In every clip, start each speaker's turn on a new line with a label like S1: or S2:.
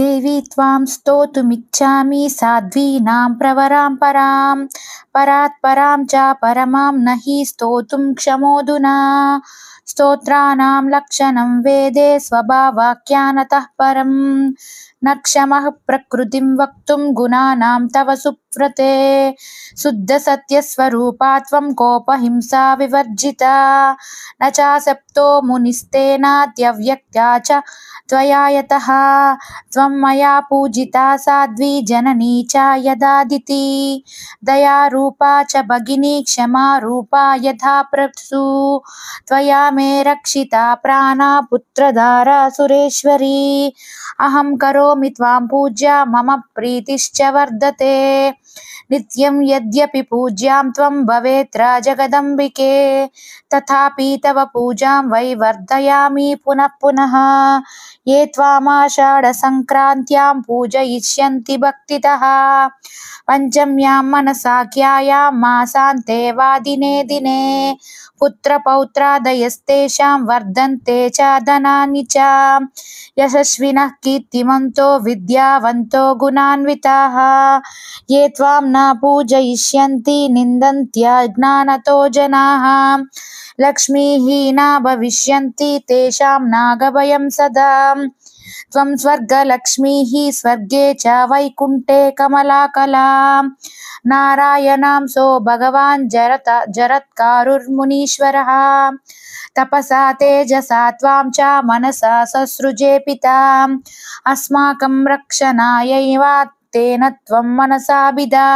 S1: देवी त्वां स्तोतुमिच्छामि साध्वीनां प्रवरां परां परात् परां च परमां न हि स्तोतुं क्षमोऽधुना। स्तोत्राणां लक्षणं वेदे स्वभावाख्यानतः परं न क्षमः प्रकृतिं वक्तुं गुणानां तव सुव्रते। शुद्धसत्यस्वरूपा त्वं कोपहिंसा विवर्जिता न चासक्तो मुनिस्तेनाद्यव्यक्ता च त्वया यतः। त्वं मया पूजिता साध्वी जननी च यदादिति दयारूपा च भगिनी क्षमा रूपा यथा प्रसू। त्वया मे रक्षिता प्राणा पुत्रधारा सुरेश्वरी। अहं करोमि त्वां पूज्या मम प्रीतिश्च वर्धते नित्यं यद्यपि पूज्यां त्वं भवेत्र जगदम्बिके तथापि तव पूजां वै वर्धयामि पुनः पुनः। ये त्वामाषाढसङ्क्रान्त्यां पूजयिष्यन्ति भक्तितः पञ्चम्यां मनसाख्यायां मासान्ते वा दिने दिने पुत्रपौत्रादयस्तेषां वर्धन्ते च धनानि च। यशस्विनः कीर्तिमन्तो विद्यावन्तो गुणान्विताः ये त्वां न पूजयिष्यन्ति निन्दन्त्यज्ञानतो जनाः। लक्ष्मीहीना भविष्यन्ति तेषां नागभयं सदा। त्वं स्वर्गलक्ष्मीः स्वर्गे च वैकुण्ठे कमलाकला। नारायणांसो भगवान् जरत्कारुर्मुनीश्वरः तपसा तेजसा त्वां च मनसा ससृजे पिता। अस्माकं रक्षणायैव तेन त्वं मनसाभिधा।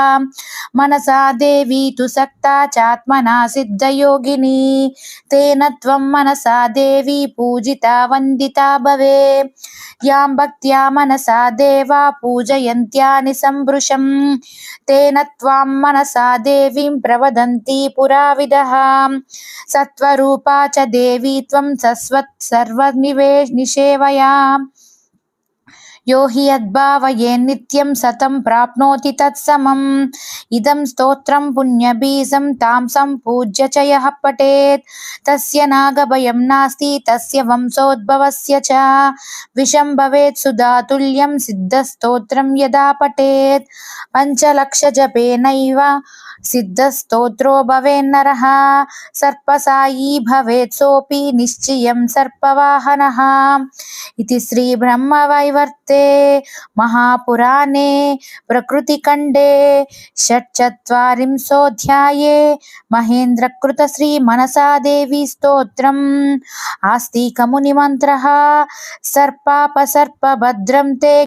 S1: मनसा देवी तु सक्ता चात्मना सिद्धयोगिनी तेन त्वं मनसा देवी पूजिता वन्दिता भवे। यां भक्त्या मनसा देवा पूजयन्त्यानि सम्भृशं तेन त्वां मनसा देवीं प्रवदन्ति पुराविदः। सत्वरूपा च देवी त्वं सर्वनिसेवया यो हि यद्भावयेन्नित्यं सतं प्राप्नोति तत्समम्। इदं स्तोत्रं पुण्यबीजं तां सम्पूज्य च यः पठेत् तस्य नागभयं नास्ति तस्य वंशोद्भवस्य च विषं भवेत् सुधातुल्यं सिद्धस्तोत्रं यदा पठेत्। पञ्चलक्षजपेनैव सिद्धस्तोत्रो भवेन्नरः सर्पसायी भवेत् सोऽपि निश्चयं सर्पवाहनः। इति श्रीब्रह्मवैवर्ते महापुराणे प्रकृतिखण्डे षट्चत्वारिंशोऽध्याये महेन्द्रकृतश्रीमनसादेवी स्तोत्रम् आस्तिकमुनिमन्त्रः। सर्पापसर्पभद्रं ते